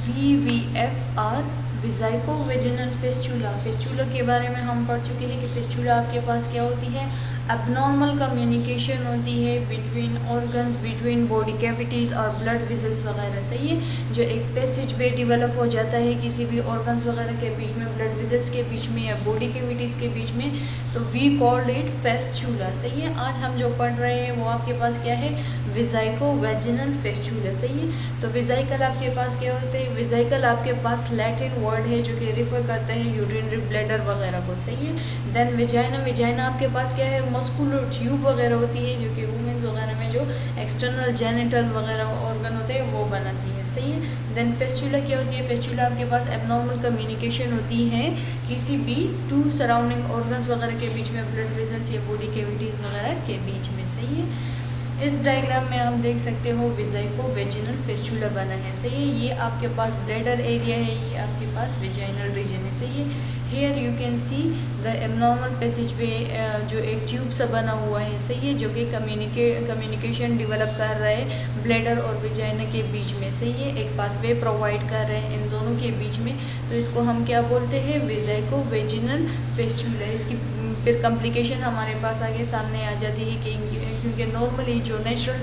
VVFR विजाइको vaginal फेस्चुला। फेस्चुला के बारे में हम पढ़ चुके हैं कि फेस्चुला आपके पास क्या होती है, एबनॉर्मल कम्युनिकेशन होती है between organs, between body cavities और ब्लड वेसल्स वगैरह। सही है, जो एक पैसेज वे डेवलप हो जाता है किसी भी ऑर्गन्स वगैरह के बीच में, ब्लड वेसल्स के बीच में या बॉडी कैविटीज़ के बीच में, तो वी कॉल्ड इट फेस्चुला। सही है, आज हम जो पढ़ रहे हैं वो आपके पास क्या है, विजाइको वेजिनल फेस्चुला। सही है, तो विजाइकल आपके पास क्या होते हैं, विजाइकल आपके पास लैटिन वर्ड है जो कि रिफर करता है यूरिनरी ब्लैडर वगैरह को। सही है, देन विजाइना, विजाइना आपके पास क्या है, मस्कुलर ट्यूब वगैरह होती है जो कि वुमेन्स वगैरह में जो एक्सटर्नल जेनिटल वगैरह ऑर्गन होते हैं वो बनाती है। सही है, देन फेस्चुला क्या होती है, फेस्चुला आपके पास एबनॉर्मल कम्युनिकेशन होती है किसी भी टू सराउंडिंग ऑर्गन्स वगैरह के बीच में, ब्लड वेसल्स या बॉडी कैविटीज़ वगैरह के बीच में। सही है, इस डायग्राम में आप देख सकते हो विजाइको वेजिनल फेस्चुला बना है। सही है, ये आपके पास ब्लैडर एरिया है, ये आपके पास वेजाइनल रीजन है। सही है, here you can see the abnormal passage way, जो एक ट्यूब सा बना हुआ है। सही है, जो कि कम्युनिकेशन डेवलप कर रहा है ब्लैडर और वेजाइना के बीच में। सही है, एक पाथवे प्रोवाइड कर रहे हैं इन दोनों के बीच में, तो इसको हम क्या बोलते हैं, विजाइको वेजिनल फेस्चुला। इसकी फिर कॉम्प्लिकेशन हमारे पास आगे सामने आ जाती है कि क्योंकि नॉर्मली जो नेचुरल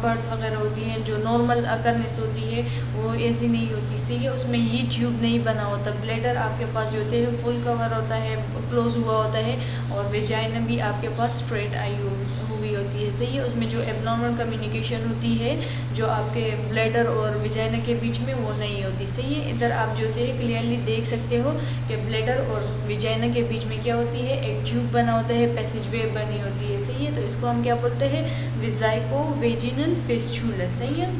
बर्थ वगैरह होती है, जो नॉर्मल अकरनेस होती है वो ऐसी नहीं होती। सही है, उसमें ये ट्यूब नहीं बना होता, ब्लैडर आपके पास जो होते हैं फुल कवर होता है, क्लोज हुआ होता है, और वेजाइना भी आपके पास स्ट्रेट आई हुई होती है। सही है, उसमें जो एबनॉर्मल कम्युनिकेशन होती है जो आपके ब्लैडर और वेजाइना के बीच में वो नहीं होती। सही है, इधर आप जो होते हैं क्लियरली देख सकते हो कि ब्लैडर और वेजाइना के बीच में क्या होती है, एक ट्यूब बना होता है, पैसेज वे बनी होती है। सही है, तो इसको हम क्या बोलते हैं, विजाइको वेजिनल फेस्चुला। सही है,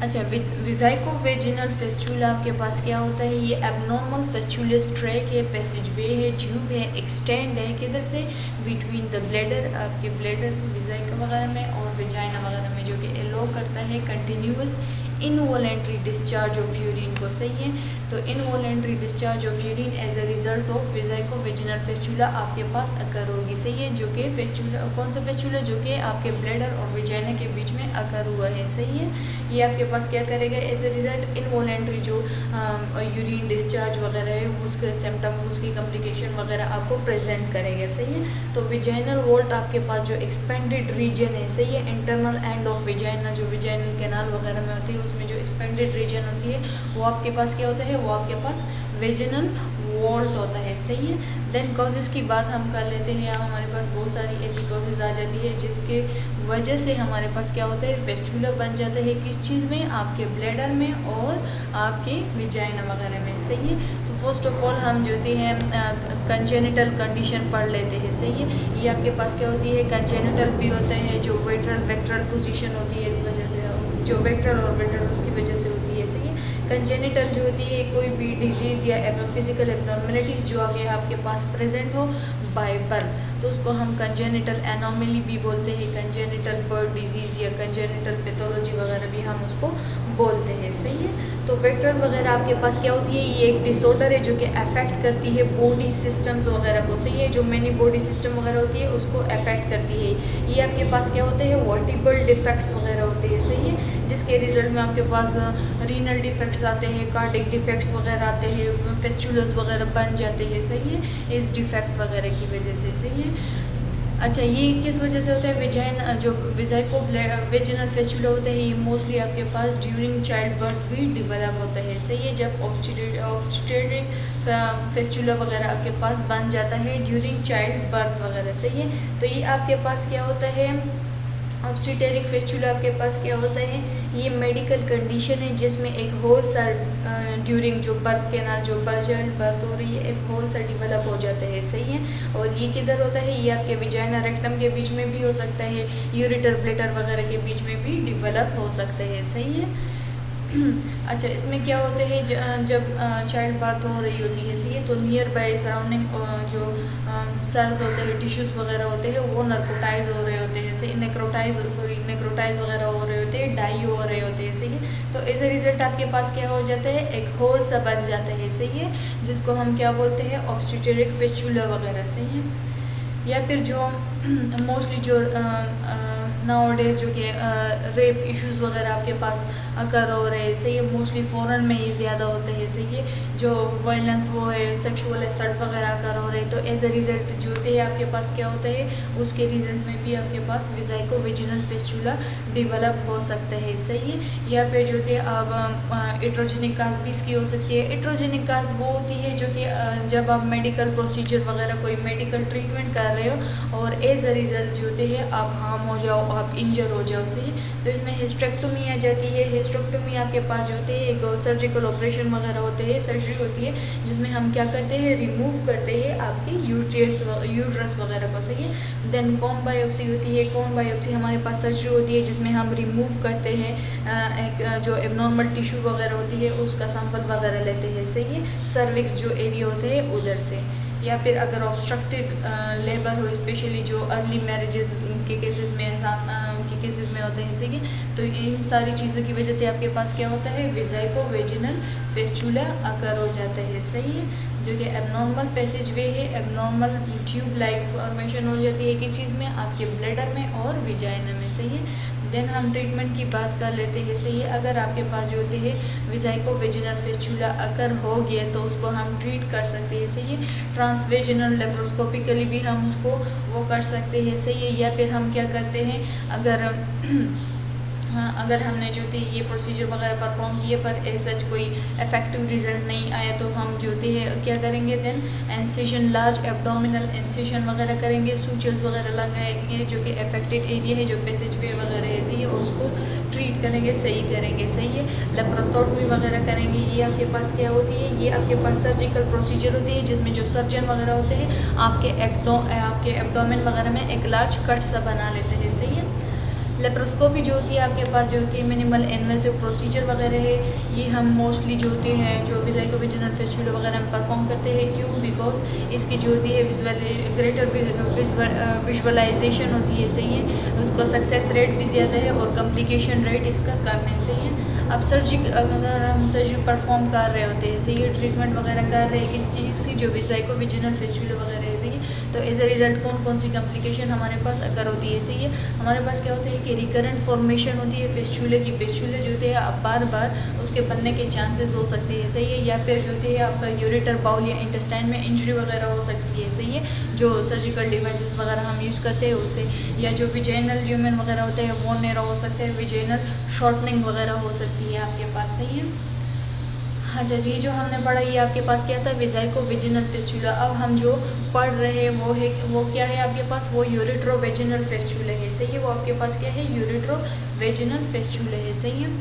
अच्छा, विजाइको वेजिनल फेस्चुला आपके पास क्या होता है, ये एबनॉर्मल फेस्चुलस ट्रैक है, पैसेज वे है, ट्यूब है, एक्सटेंड है किधर से, बिटवीन द ब्लैडर, आपके ब्लैडर विजाइका वगैरह में और वेजाइना वगैरह में, जो कि एलो करता है continuous involuntary discharge of urine को। सही है, तो involuntary discharge of urine as a result of vesico vaginal fistula आपके पास अकर होगी। सही है, जो कि फेस्चुला, कौन सा फेस्चुला, जो कि आपके ब्लैडर और वेजाइना के बीच में अकर हुआ है। सही है, ये आपके पास क्या करेगा, एज अ रिजल्ट इनवॉलेंट्री जो यूरिन डिस्चार्ज वगैरह है उसके सिम्टम, उसकी कॉम्प्लिकेशन वगैरह आपको प्रेजेंट करेगा। सही है, तो विजाइनल वॉल्ट आपके पास जो एक्सपेंडेड रीजन है, सही है, इंटरनल एंड ऑफ विजाइना, जो विजाइनल कैनाल वगैरह में होती है उसमें जो एक्सपेंडेड रीजन होती है वो आपके पास क्या होता है, वो आपके पास वेजिनल वॉल्ट होता है। सही है, देन कॉजेज़ की बात हम कर लेते हैं। यहाँ हमारे पास बहुत सारी ऐसी कॉजेज़ आ जाती है जिसके वजह से हमारे पास क्या होता है, फेस्चुला बन जाता है, किस चीज़ में, आपके ब्लैडर में और आपके वेजाइना वगैरह में। सही है, तो फर्स्ट ऑफ ऑल हम जो होती हैं कंजेनिटल कंडीशन पढ़ लेते हैं। सही है, ये आपके पास क्या होती है, कंजेनिटल भी होता है, जो वेट्रल वेक्ट्रल पोजीशन होती है, इस वजह से जो वेक्ट्रल और वेट्रल उसकी वजह से होती है। सही है, कंजेनिटल जो होती है कोई भी डिजीज़ या फिजिकल एबनॉर्मलिटीज़ जो आगे आपके पास प्रेजेंट हो बाय बर्थ, तो उसको हम कंजेनिटल एनोमली भी बोलते हैं, कंजेनिटल बर्थ डिजीज़ या कंजेनिटल पैथोलॉजी वगैरह भी हम उसको बोलते हैं। सही है, तो वेक्ट्रल वगैरह आपके पास क्या होती है, ये एक डिसऑर्डर है जो कि अफेक्ट करती है बॉडी सिस्टम्स वगैरह को। सही है, जो मैनी बॉडी सिस्टम वगैरह होती है उसको अफेक्ट करती है। ये आपके पास क्या होते हैं, वर्टिबल डिफेक्ट्स वगैरह होते हैं। सही है, जिसके रिजल्ट में आपके पास रीनल डिफेक्ट्स आते हैं, कार्डिक डिफेक्ट्स वगैरह आते हैं, फेस्चुलस वगैरह बन जाते हैं। सही है, इस डिफेक्ट वगैरह की वजह से। सही है, अच्छा, ये किस वजह से होता है, विजाइन जो विजाइको वेजिनल फेस्चुला होता है ये मोस्टली आपके पास ड्यूरिंग चाइल्ड बर्थ भी डेवलप होता है। सही है, जब ऑब्स्टेट्रिक फेस्चुला वगैरह आपके पास बन जाता है ड्यूरिंग चाइल्ड बर्थ वगैरह। सही है, तो ये आपके पास क्या होता है, ऑब्स्टेट्रिक फेस्चुला आपके पास क्या होता है, ये मेडिकल कंडीशन है जिसमें एक होल सा ड्यूरिंग जो बर्थ के ना जो चाइल्ड बर्थ हो रही है एक होल सा डेवलप हो जाता है। सही है, और ये किधर होता है, ये आपके विजाइना रेक्टम के बीच में भी हो सकता है, यूरेटर ब्लैडर वगैरह के बीच में भी डेवलप हो सकते हैं। सही है, अच्छा, इसमें क्या होते हैं, जब चाइल्ड बर्थ हो रही होती है। सही है, तो नियर बाय सराउंडिंग जो सेल्स होते हैं, टिश्यूज़ वगैरह होते हैं, वो नर्कोटाइज हो रहे होते हैं। सही, नेक्रोटाइज वगैरह हो रहे होते हैं, डाई हो रहे होते हैं। सही है, तो एज ए रिजल्ट आपके पास क्या हो जाता है, एक होल सा बन जाता है। सही है, जिसको हम क्या बोलते हैं, ऑब्स्टेट्रिक फेस्चुला वगैरह। सही है, या फिर जो मोस्टली जो नाउअडेज जो कि रेप इश्यूज़ वगैरह आपके पास अकर हो रहे हैं, सही है। मोस्टली फ़ॉरेन में ये ज़्यादा होते हैं, सही है। जो वायलेंस वो है, सेक्सुअल असल्ट वगैरह अकर हो रहे हैं, तो एज अ रिज़ल्ट जो होते हैं आपके पास क्या होता है, उसके रिजल्ट में भी आपके पास वेजाइको-वेजिनल फिस्टुला डेवलप हो सकता है, सही है। या फिर जो होती है अब इट्रोजेनिक काज भी इसकी हो सकती है। इट्रोजेनिक काज वो होती है जो कि जब आप मेडिकल प्रोसीजर वगैरह कोई मेडिकल ट्रीटमेंट कर रहे हो और एज अ रिज़ल्ट जो होते हैं आप हार्म हो जाओ, आप इंजर हो जाओ, सही है। तो इसमें हिस्टेक्टोमी आ जाती है। हिस्टेक्टोमी आपके पास जो होते हैं एक सर्जिकल ऑपरेशन वगैरह होते हैं, सर्जरी होती है जिसमें हम क्या करते हैं, रिमूव करते हैं आपकी यूट्रस वगैरह को, सही है। देन कॉन बायोप्सी होती है। कॉन बायोप्सी हमारे पास सर्जरी होती है जिसमें हम रिमूव करते हैं एक जो एबनॉर्मल टिश्यू वगैरह होती है उसका सैंपल वगैरह लेते हैं, सही है। सर्विक्स जो एरिया होते हैं उधर से। या फिर अगर ऑब्स्ट्रक्टेड लेबर हो, स्पेशली जो अर्ली मैरिजेस के केसेस में होते हैं, सही है। तो इन सारी चीज़ों की वजह से आपके पास क्या होता है, वेजाइको-वेजिनल फिस्टुला अकर हो जाता है, सही है। जो कि एबनॉर्मल पैसेज वे है, एबनॉर्मल ट्यूब लाइक फॉर्मेशन हो जाती है किस चीज़ में, आपके ब्लैडर में और विजाइना में, सही है। देन हम ट्रीटमेंट की बात कर लेते हैं, सही है। अगर आपके पास जो होते हैं वेजाइको-वेजिनल फिस्टुला अकर हो गया तो उसको हम ट्रीट कर सकते हैं, सही है। ट्रांसवेजिनल लेप्रोस्कोपिकली भी हम उसको वो कर सकते हैं, सही है। या फिर हम क्या करते हैं, अगर हमने जो थी ये प्रोसीजर वगैरह परफॉर्म किए पर सच कोई इफेक्टिव रिजल्ट नहीं आया तो हम जो थी क्या करेंगे, then incision, large abdominal incision वगैरह करेंगे, सूचर्स वगैरह लगाएंगे जो कि अफेक्टेड एरिया है, जो पैसेज वे वगैरह है, सही है, उसको ट्रीट करेंगे, सही करेंगे, सही है। लेप्रोटोमी वगैरह करेंगे। ये आपके पास क्या होती है, ये आपके पास सर्जिकल प्रोसीजर होती है जिसमें जो सर्जन वगैरह होते हैं आपके एब्डोमेन वगैरह में एक लार्ज कट सा बना लेते हैं, सही है। लेप्रोस्कोपी जो होती है आपके पास जो होती है मिनिमल इन्वेसिव प्रोसीजर वगैरह है, ये हम मोस्टली जो होते हैं जो वेजाइको-वेजिनल फिस्टुला वगैरह हम परफॉर्म करते हैं। क्यों? बिकॉज इसकी जो होती है ग्रेटर विजुअलाइजेशन होती है, सही है। उसका सक्सेस रेट भी ज़्यादा है और कम्प्लिकेशन रेट इसका कम है, सही है। अब अगर हम सर्जरी परफॉर्म कर रहे होते हैं, सही है, ट्रीटमेंट वगैरह कर रहे हैं किस चीज़ की, जो वेजाइको-वेजिनल फिस्टुला वगैरह है, सही है। तो एज अ रिजल्ट कौन कौन सी कम्प्लिकेशन हमारे पास अकर होती है, सही है। हमारे पास क्या होता है कि रिकरेंट फॉर्मेशन होती है फिस्टुले की। फिस्टुले जो होते हैं अब बार बार उसके बनने के चांसेस हो सकते हैं, सही है। या फिर जो होती है आपका यूरेटर बाउल या इंटेस्टाइन में इंजरी वगैरह हो सकती है, सही है, जो सर्जिकल डिवाइसेस वगैरह हम यूज़ करते हैं उससे। या जो विजाइनल ल्यूमेन वगैरह होते हैं वो नैरो हो सकते हैं, विजाइनल शॉर्टनिंग वगैरह हो सकती है आपके पास, सही है। अच्छा जी, जो हमने पढ़ा ये आपके पास क्या था, वेजाइको-वेजिनल फिस्टुला। अब हम जो पढ़ रहे हैं वो क्या है आपके पास, वो यूरेट्रो-वेजिनल फिस्टुला है, सही है। वो आपके पास क्या है, यूरेट्रो-वेजिनल फिस्टुला है, सही है।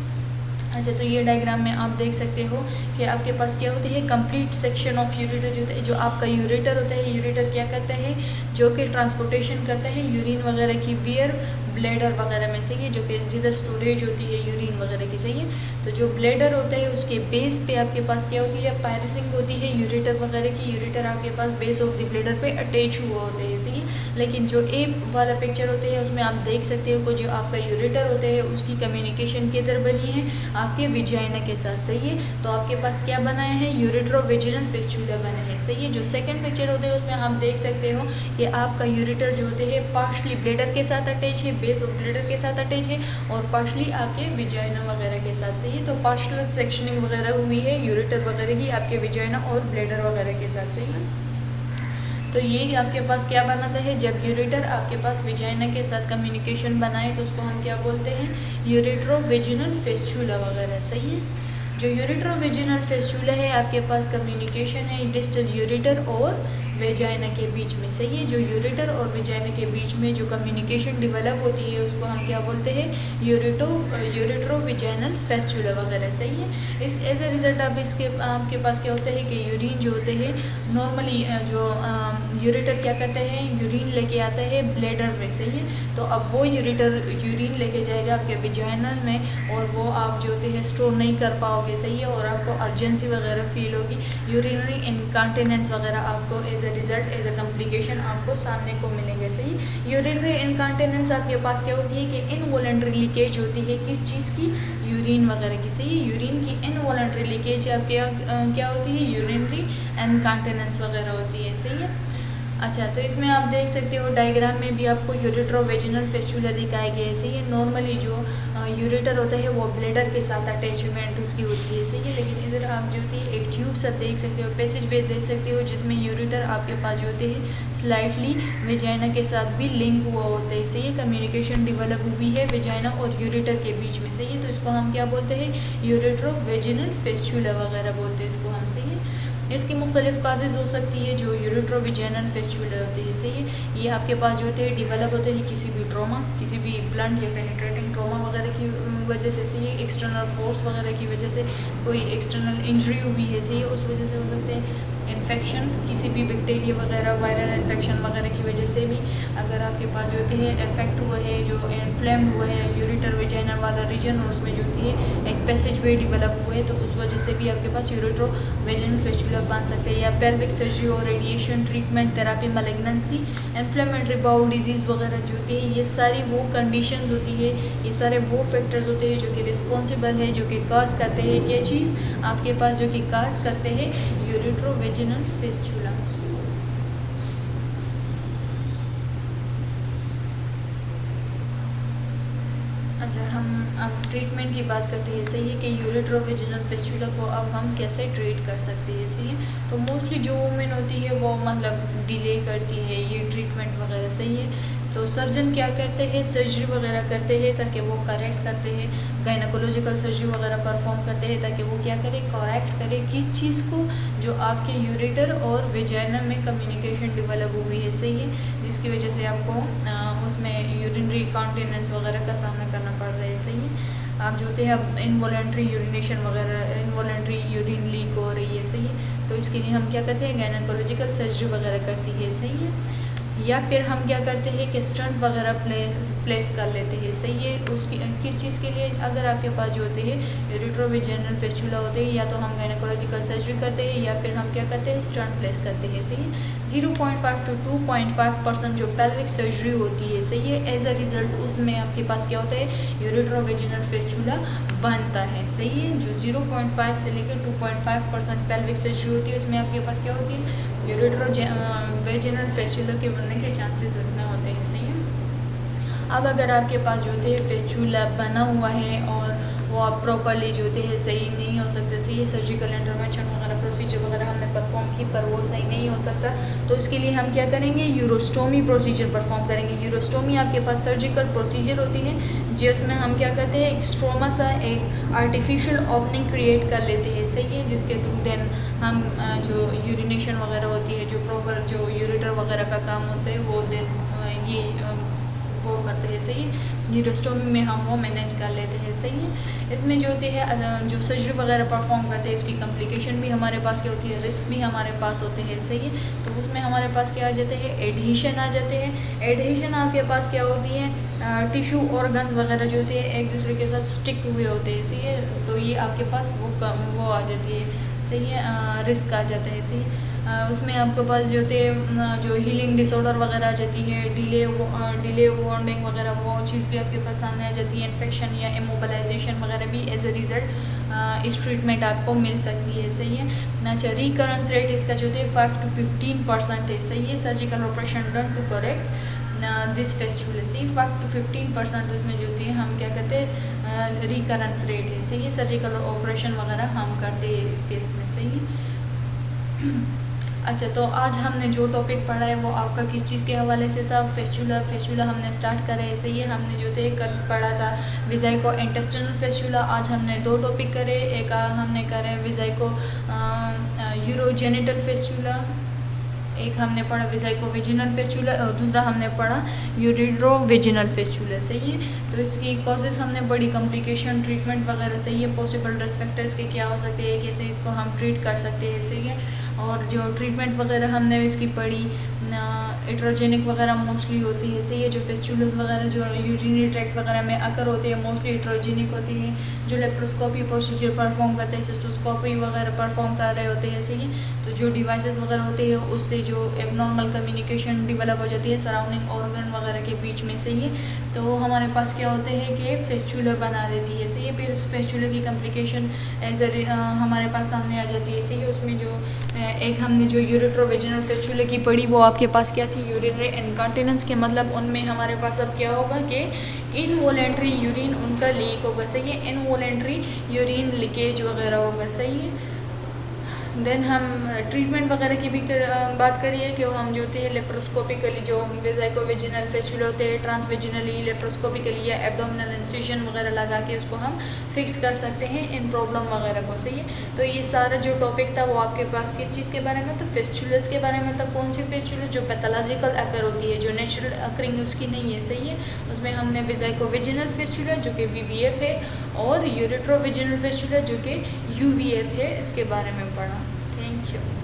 अच्छा, तो ये डायग्राम में आप देख सकते हो कि आपके पास क्या होती है, कंप्लीट सेक्शन ऑफ यूरेटर जो होता है, जो आपका यूरेटर होता है, यूरेटर क्या करता है, जो कि ट्रांसपोर्टेशन करता है यूरिन वगैरह की वियर ब्लैडर वगैरह में, सही है, जो कि जिधर स्टोरेज होती है यूरिन वगैरह की, सही है। तो जो ब्लैडर होता है उसके बेस पे आपके पास क्या होती है, पायरिसिंग होती है यूरेटर वगैरह की। यूरेटर आपके पास बेस ऑफ द ब्लैडर पे अटैच हुआ होते हैं, सही है। लेकिन जो ए वाला पिक्चर होते हैं उसमें आप देख सकते हो कि जो आपका यूरेटर होते हैं उसकी कम्युनिकेशन किधर बनी है, आपके विजाइना के साथ, सही है। तो आपके पास क्या बनाया है, यूरेट्रो-वेजिनल फिस्टुला बना है, सही है। जो सेकंड पिक्चर होते हैं उसमें आप देख सकते हो कि आपका यूरेटर जो होते हैं पार्शली ब्लैडर के साथ अटैच है, बेस ऑफ ब्लैडर के साथ अटैच है, और पार्शली आपके विजाइना वगैरह के साथ, सही है। तो पार्शल सेक्शनिंग वगैरह हुई है यूरेटर वगैरह की आपके विजाइना और ब्लैडर वगैरह के साथ, सही है। तो ये आपके पास क्या बनाता है, जब यूरेटर आपके पास विजाइना के साथ कम्युनिकेशन बनाए तो उसको हम क्या बोलते हैं, यूरेट्रो-वेजिनल फिस्टुला वगैरह, सही है। जो यूरेट्रो-वेजिनल फिस्टुला है आपके पास कम्युनिकेशन है डिस्टल यूरेटर और वेजाइना के बीच में, सही है। जो यूरेटर और वेजाइना के बीच में जो कम्युनिकेशन डेवलप होती है उसको हम क्या बोलते हैं, यूरेट्रो-वेजाइनल फिस्टुला वगैरह, सही है। इस एज ए रिजल्ट अब इसके आपके पास क्या होता है कि यूरिन जो होते हैं नॉर्मली जो यूरेटर क्या करते हैं, यूरिन लेके आता है ब्लैडर में, सही है। तो अब वो यूरिन लेके जाएगा आपके विजाइनल में और वो आप जो होते हैं स्टोर नहीं कर पाओगे, सही है, और आपको अर्जेंसी वगैरह फील होगी, यूरिनरी इनकॉन्टिनेंस वगैरह आपको as a result as a complication आपको सामने को मिलेंगे, सही। यूरिनरी इनकॉन्टिनेंस आपके पास क्या होती है कि इनवॉलंटरी लीकेज होती है किस चीज़ की, यूरिन वगैरह की, सही है। यूरिन की इनवॉलंटरी लीकेज आपके क्या होती है, यूरिनरी इनकॉन्टिनेंस वगैरह होती है, सही है। अच्छा, तो इसमें आप देख सकते हो डायग्राम में भी आपको यूरेट्रोवेजिनल फिस्टुला दिखाया गया है। सही है, नॉर्मली जो यूरेटर होता है वो ब्लेडर के साथ अटैचमेंट उसकी होती है। सही है, लेकिन इधर आप जो होती है एक ट्यूब सब देख सकते हो, पैसेज वे देख सकते हो, जिसमें यूरेटर आपके पास जो होते हैं स्लाइटली वेजाइना के साथ भी लिंक हुआ होता है। सही है, कम्युनिकेशन डेवलप हुई है वेजाइना और यूरेटर के बीच में। सही है, तो इसको हम क्या बोलते हैं, यूरेट्रोवेजिनल फिस्टुला वगैरह बोलते हैं इसको हम। सही है, इसकी मुख्तलिफ काजेज़ हो सकती है जो यूरेट्रोवेजिनल फिस्टुला होते हैं। सही है, ये आपके पास जो होते हैं डिवेलप होते हैं किसी भी ट्रॉमा, किसी भी ब्लंट या पेनिट्रेटिंग ट्रॉमा वगैरह की वजह से। सही है, एक्सटर्नल फोर्स वगैरह की वजह से, कोई एक्सटर्नल इंजरी हुई है। सही है, उस वजह से हो सकते हैं। इन्फेक्शन, किसी भी बैक्टीरिया वगैरह वायरल इन्फेक्शन वगैरह की वजह से भी अगर आपके पास जो होते हैं इफेक्ट हुआ है, जो इन्फ्लेम्ड हुआ है यूरेटर वेजाइनल वाला रीजन और उसमें जो होती है एक पैसेज वे डेवलप हुआ है, तो उस वजह से भी आपके पास यूरेट्रोवेजिनल फिस्टुला बन सकते हैं। या पेल्विक सर्जरी और radiation treatment therapy, malignancy, inflammatory bowel disease वगैरह जो होती है, ये सारी वो कंडीशंस होती है, ये सारे वो फैक्टर्स होते हैं जो कि रिस्पॉन्सिबल है, जो कि काज करते हैं क्या चीज़ आपके पास, जो कि काज करते हैं यूरेट्रोवेजिनल फिस्टुला। अच्छा, हम अब ट्रीटमेंट की बात करते हैं। सही है कि यूरेट्रोवेजिनल फिस्टुला को अब हम कैसे ट्रीट कर सकते हैं। सही है, तो मोस्टली जो वुमेन होती है वो मतलब डिले करती है ये ट्रीटमेंट वगैरह। सही है, तो सर्जन क्या करते हैं, सर्जरी वगैरह करते हैं ताकि वो करेक्ट करते हैं, गायनोकोलॉजिकल सर्जरी वगैरह परफॉर्म करते हैं ताकि वो क्या करे, करेक्ट करे किस चीज़ को, जो आपके यूरेटर और वेजाइना में कम्युनिकेशन डेवलप हुई है। सही है, जिसकी वजह से आपको उसमें यूरिनरी कॉन्टिनेंस वगैरह का सामना करना पड़ रहा है। सही है, आप जो होते हैं अब इनवॉलेंट्री यूरिनेशन वगैरह, इनवॉलेंट्री यूरिन लीक हो रही है। सही है, तो इसके लिए हम क्या करते हैं, गायनोकोलॉजिकल सर्जरी वगैरह करती है। सही है, या फिर हम क्या करते हैं कि स्टंट वगैरह प्लेस कर लेते हैं। सही है, उसकी किस चीज़ के लिए, अगर आपके पास जो होते हैं यूरेट्रोवेजिनल फिस्टुला होते हैं, या तो हम गायनोकोलॉजिकल सर्जरी करते हैं या फिर हम क्या करते हैं, स्टंट प्लेस करते हैं। सही है, 0.5 to 2.5% जो पेल्विक सर्जरी होती है। सही है, एज अ रिज़ल्ट उसमें आपके पास क्या होता है, यूरेट्रोवेजिनल फिस्टुला बनता है। सही है, जो 0.5 से लेकर 2.5% पेल्विक सर्जरी होती है उसमें आपके पास क्या होती है, यूरेट्रोवेजिनल फिस्टुला के बनने के चांसेस इतने होते हैं। सही है, अब अगर आपके पास जो होते हैं फिस्टुला बना हुआ है और वो आप प्रॉपरली जो होते हैं सही नहीं हो सकते। सही है, सर्जिकल इंटरवेंशन वगैरह प्रोसीजर वगैरह हमने परफॉर्म की पर वो सही नहीं हो सकता, तो इसके लिए हम क्या करेंगे, यूरोस्टोमी प्रोसीजर परफॉर्म करेंगे। यूरोस्टोमी आपके पास सर्जिकल प्रोसीजर होती है जिसमें हम क्या करते हैं, एक स्ट्रोमा सा एक आर्टिफिशियल ओपनिंग क्रिएट कर लेते हैं। सही है, जिसके थ्रू देन हम जो यूरिनेशन वगैरह होती है, जो प्रॉपर जो यूरेटर वगैरह का काम होता है वो देन ये वो करते हैं। सही है, यूरोस्टोमी में हम वो मैनेज कर लेते हैं। सही है, इसमें जो होती है जो सर्जरी वगैरह परफॉर्म करते हैं इसकी कॉम्प्लिकेशन भी हमारे पास क्या होती है, रिस्क भी हमारे पास होते हैं। सही है, तो उसमें हमारे पास क्या आ जाते हैं, एडहेशन आ जाते हैं। एडहेशन आपके पास क्या होती है, टिश्यू ऑर्गन्स वगैरह जो होते हैं एक दूसरे के साथ स्टिक हुए होते हैं। सही है, तो ये आपके पास वो आ जाती है। सही है, रिस्क आ जाता है। सही है, उसमें आपके पास जो होते हैं जो हीलिंग डिसऑर्डर वगैरह आ जाती है, डिले वार्निंग वगैरह वो चीज़ भी आपके पास सामने आ जाती है। इन्फेक्शन या इमोबलाइजेशन वगैरह भी एज अ रिज़ल्ट इस ट्रीटमेंट आपको मिल सकती है। सही है, अच्छा, रिकरेंस रेट इसका जो है 5 to 15% है। सही है, surgical operation done to correct this fistula. सही, 5 to 15% उसमें जो होती है हम क्या कहते हैं, रिकरेंस रेट है। सही है, सर्जिकल ऑपरेशन वगैरह हम करते हैं इस केस में। सही है, अच्छा, तो आज हमने जो टॉपिक पढ़ा है वो आपका किस चीज़ के हवाले से था, फिस्टुला हमने स्टार्ट करा है। सही है, हमने जो थे कल पढ़ा था विजाइको इंटेस्टिनल फिस्टुला। आज हमने दो टॉपिक करे, एक हमने करे विजाइको यूरोजेनिटल फिस्टुला, एक हमने पढ़ा विजाइकोवेजिनल फिस्टुला और दूसरा हमने पढ़ा यूरेट्रोवेजिनल फिस्टुला। सही है, तो इसकी कॉजेज़ हमने पढ़ी, कॉम्प्लिकेशन, ट्रीटमेंट वगैरह। सही है, पॉसिबल रिस्क फैक्टर्स के क्या हो सकते हैं, कैसे इसको हम ट्रीट कर सकते हैं। सही है, और जो ट्रीटमेंट वगैरह हमने इसकी पढ़ी, इट्रोजेनिक वगैरह मोस्टली होती है, सही है। जो फेस्चुलस वगैरह जो यूरिनरी ट्रैक्ट वगैरह में अकर होते हैं मोस्टली इट्रोजेनिक होती है। जो लेप्रोस्कोपी प्रोसीजर परफॉर्म करते हैं, सिस्टोस्कोपी वगैरह परफॉर्म कर रहे होते हैं, सही है। तो जो डिवाइसेस वगैरह होते हैं उससे जो एबनॉर्मल कम्युनिकेशन डेवलप हो जाती है सराउंडिंग ऑर्गन वगैरह के बीच में, सही है। तो हमारे पास क्या होते हैं कि फेस्चुला बना देती है, सही है। फिर इस फेस्चुला की कम्प्लिकेशन एज हमारे पास सामने आ जाती है, सही है। उसमें जो एक हमने जो यूरेट्रोवेजिनल फेस्चुला की पढ़ी वो आपके पास क्या थी, यूरिनरी इनकॉन्टिनेंस के मतलब उनमें हमारे पास अब क्या होगा कि इनवॉलेंट्री यूरिन उनका लीक होगा, सही है। इनवॉलेंट्री यूरिन लीकेज वगैरह होगा, सही है। देन हम ट्रीटमेंट वगैरह की भी बात करिए कि हम जो होते हैं लेप्रोस्कोपिकली जो वेजाइकोवेजिनल फेस्चुला होते हैं ट्रांसवेजिनली लेप्रोस्कोपिकली या एब्डोमिनल इंसिजन वगैरह लगा के उसको हम फिक्स कर सकते हैं इन प्रॉब्लम वगैरह को, सही है। तो ये सारा जो टॉपिक था वो आपके पास किस चीज़ के बारे में था, फेस्चुलस के बारे में था। कौन सी फेस्चुलस जो पैथोलॉजिकल अकर होती है, जो नेचुरल अकरिंग उसकी नहीं है, सही है। उसमें हमने वेजाइकोवेजिनल फेस्चुला जो कि VVF है और यूरेट्रोवेजिनल फेस्चुला जो कि UVF है, इसके बारे में पढ़ा। Thank you.